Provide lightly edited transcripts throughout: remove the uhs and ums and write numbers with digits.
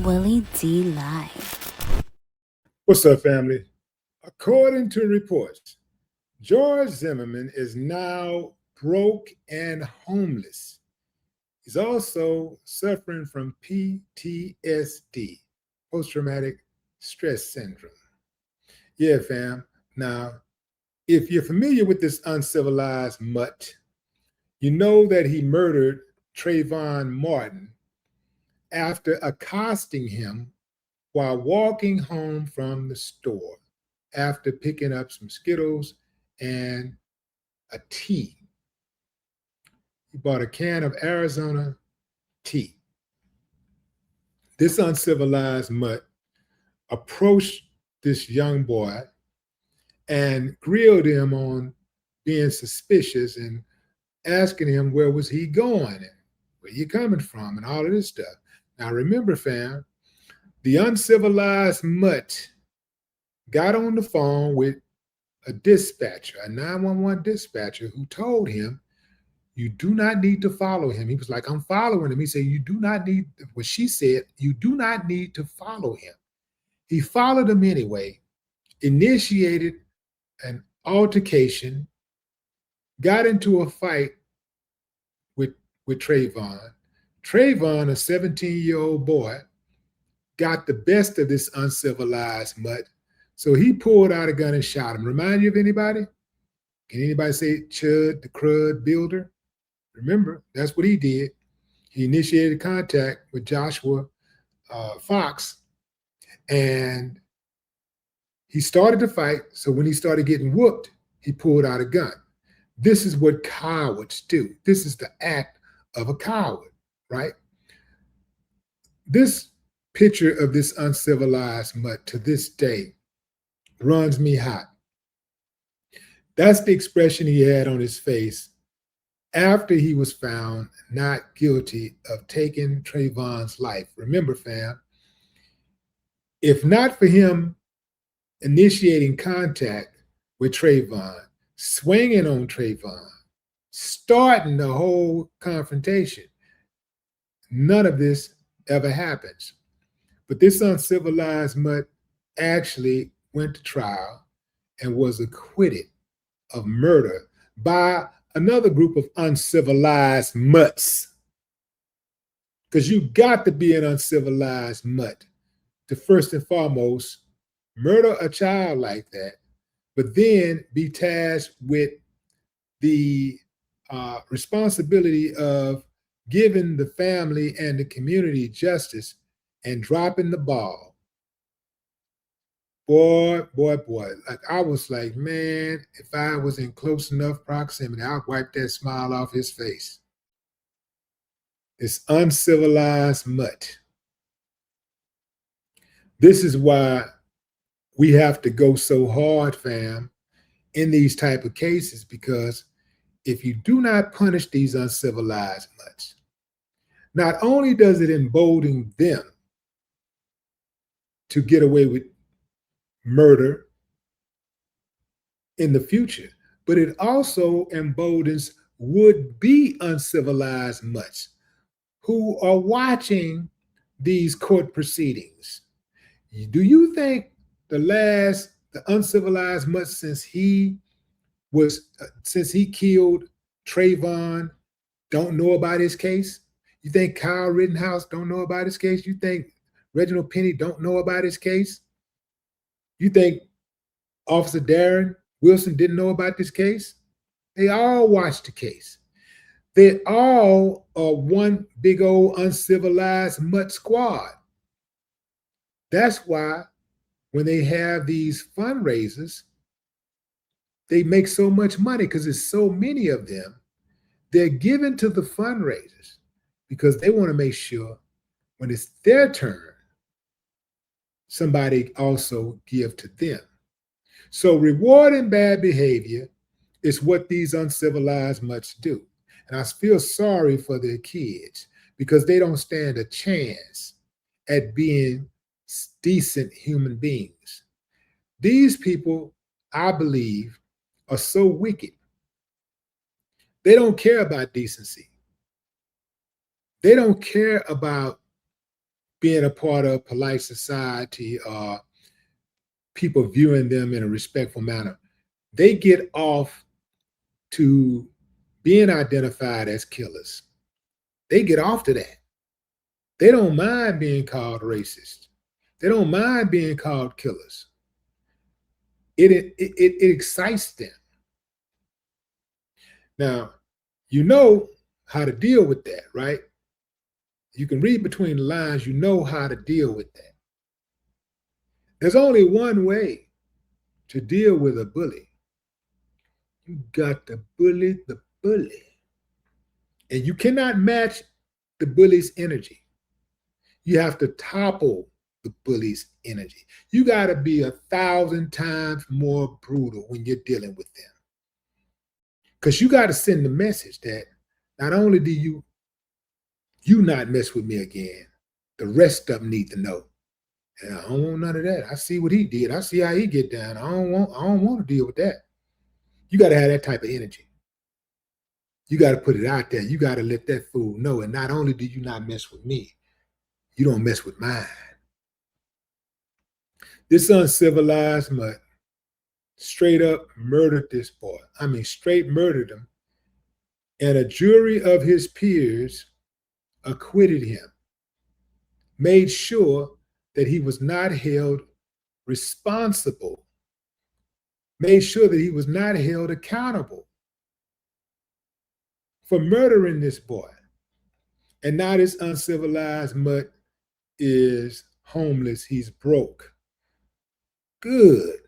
Willie D Live. What's up, family? According to reports, George Zimmerman is now broke and homeless. He's also suffering from PTSD, post-traumatic stress syndrome. Yeah, fam. Now, if you're familiar with this uncivilized mutt, you know that he murdered Trayvon Martin after accosting him while walking home from the store after picking up some Skittles and a tea. He bought a can of Arizona tea. This uncivilized mutt approached this young boy and grilled him on being suspicious and asking him where was he going and where you coming from and all of this stuff. Now remember, fam, the uncivilized mutt got on the phone with a dispatcher, a 911 dispatcher, who told him, you do not need to follow him. He was like, I'm following him. He said, you do not need, what she said, you do not need to follow him. He followed him anyway, initiated an altercation, got into a fight with Trayvon. Trayvon, a 17-year-old boy, got the best of this uncivilized mutt. So he pulled out a gun and shot him. Remind you of anybody? Can anybody say Chud, the crud builder? Remember, that's what he did. He initiated contact with Joshua Fox, and he started to fight. So when he started getting whooped, he pulled out a gun. This is what cowards do. This is the act of a coward, right? This picture of this uncivilized mutt to this day runs me hot. That's the expression he had on his face after he was found not guilty of taking Trayvon's life. Remember, fam, if not for him initiating contact with Trayvon, swinging on Trayvon, starting the whole confrontation, none of this ever happens. But this uncivilized mutt actually went to trial and was acquitted of murder by another group of uncivilized mutts. Because you got to be an uncivilized mutt to first and foremost murder a child like that, but then be tasked with the responsibility of giving the family and the community justice and dropping the ball. Boy. Like I was like, man, if I was in close enough proximity, I'd wipe that smile off his face. This uncivilized mutt. This is why we have to go so hard, fam, in these type of cases, because if you do not punish these uncivilized mutts, not only does it embolden them to get away with murder in the future, but it also emboldens would-be uncivilized mutts who are watching these court proceedings. Do you think the uncivilized mutt since he killed Trayvon don't know about his case? You think Kyle Rittenhouse don't know about his case? You think Reginald Penny don't know about his case? You think Officer Darren Wilson didn't know about this case? They all watched the case. They all are one big old uncivilized mutt squad. That's why when they have these fundraisers, they make so much money because there's so many of them. They're given to the fundraisers because they want to make sure when it's their turn, somebody also give to them. So rewarding bad behavior is what these uncivilized mutts do. And I feel sorry for their kids because they don't stand a chance at being decent human beings. These people, I believe, are so wicked. They don't care about decency. They don't care about being a part of polite society or people viewing them in a respectful manner, they get off to being identified as killers. They get off to that. They don't mind being called racist. They don't mind being called killers. It excites them. Now, you know how to deal with that, right? You can read between the lines, you know how to deal with that. There's only one way to deal with a bully. You got to bully the bully. And you cannot match the bully's energy. You have to topple the bully's energy. You got to be 1,000 times more brutal when you're dealing with them. Because you got to send the message that not only do you not mess with me again, the rest of them need to know. And I don't want none of that. I see what he did. I see how he get down. I don't want to deal with that. You got to have that type of energy. You got to put it out there. You got to let that fool know. And not only do you not mess with me, you don't mess with mine. This uncivilized mutt straight up murdered this boy. I mean, straight murdered him. And a jury of his peers acquitted him, made sure that he was not held responsible, made sure that he was not held accountable for murdering this boy. And now this uncivilized mutt is homeless. He's broke. Good.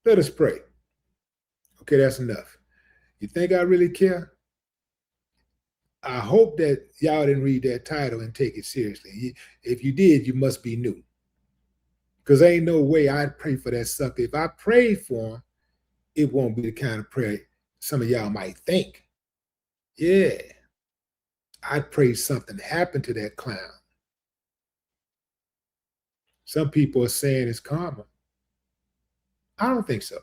Let us pray. Okay, that's enough. You think I really care? I hope that y'all didn't read that title and take it seriously. If you did, you must be new. Because ain't no way I'd pray for that sucker. If I prayed for him, it won't be the kind of prayer some of y'all might think. Yeah, I'd pray something happened to that clown. Some people are saying it's karma. I don't think so.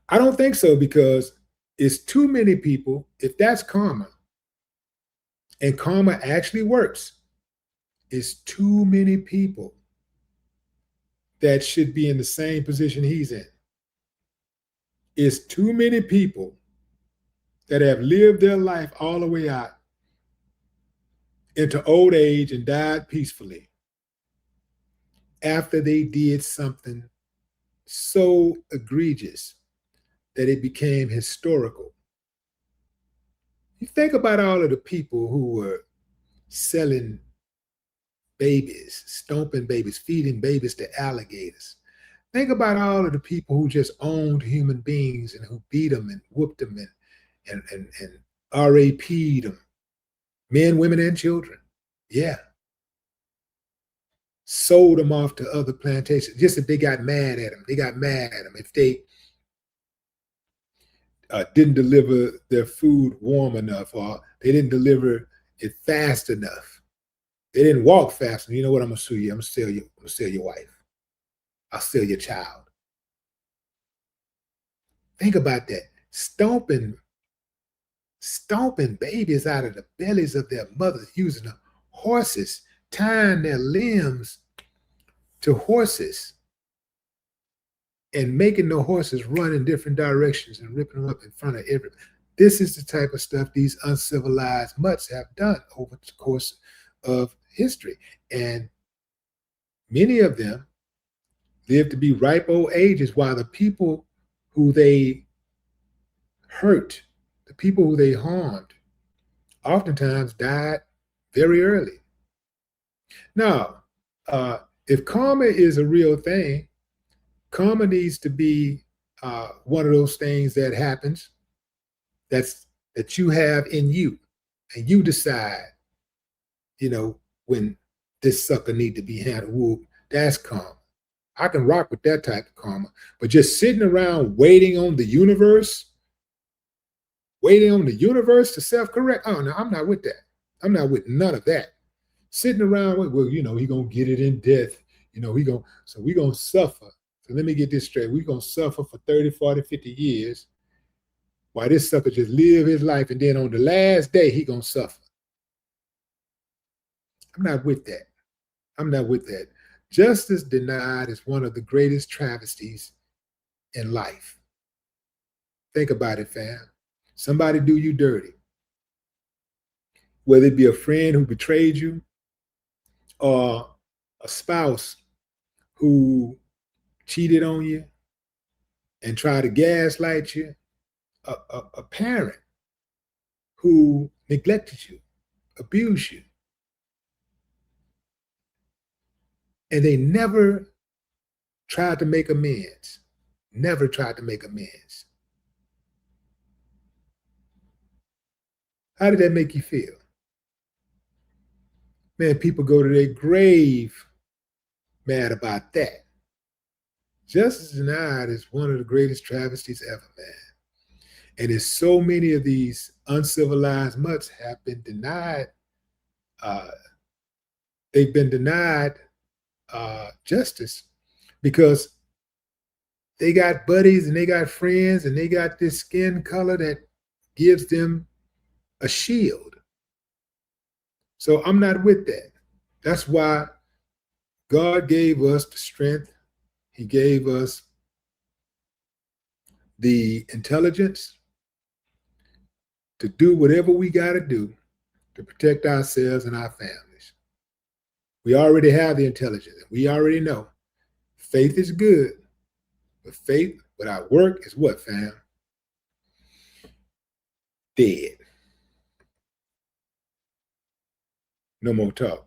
I don't think so because it's too many people, if that's karma, and karma actually works, it's too many people that should be in the same position he's in. It's too many people that have lived their life all the way out into old age and died peacefully after they did something so egregious that it became historical. You think about all of the people who were selling babies, stomping babies, feeding babies to alligators. Think about all of the people who just owned human beings and who beat them and whooped them and RAP'd them, men, women, and children. Yeah. Sold them off to other plantations, just if they got mad at them. They got mad at them. If they didn't deliver their food warm enough, or they didn't deliver it fast enough. They didn't walk fast enough. You know what? I'm gonna sue you. I'm gonna sell your wife. I'll sell your child. Think about that. Stomping babies out of the bellies of their mothers, using the horses, tying their limbs to horses and making the horses run in different directions and ripping them up in front of everybody. This is the type of stuff these uncivilized mutts have done over the course of history. And many of them live to be ripe old ages, while the people who they hurt, the people who they harmed, oftentimes died very early. Now, if karma is a real thing, karma needs to be one of those things that happens that you have in you, and you decide, when this sucker need to be handled. Well, that's karma. I can rock with that type of karma, but just sitting around waiting on the universe to self-correct. Oh no, I'm not with that. I'm not with none of that. Sitting around, well, he gonna get it in death. So we gonna suffer. So let me get this straight. We're gonna suffer for 30, 40, 50 years while this sucker just live his life, and then on the last day, he gonna suffer. I'm not with that. I'm not with that. Justice denied is one of the greatest travesties in life. Think about it, fam. Somebody do you dirty, whether it be a friend who betrayed you or a spouse who cheated on you and tried to gaslight you, a parent who neglected you, abused you, and they never tried to make amends. Never tried to make amends. How did that make you feel? Man, people go to their grave mad about that. Justice denied is one of the greatest travesties ever, man. And there's so many of these uncivilized mutts have been denied. They've been denied justice because they got buddies and they got friends and they got this skin color that gives them a shield. So I'm not with that. That's why God gave us the strength. He gave us the intelligence to do whatever we got to do to protect ourselves and our families. We already have the intelligence. We already know faith is good, but faith without work is what, fam? Dead. No more talk.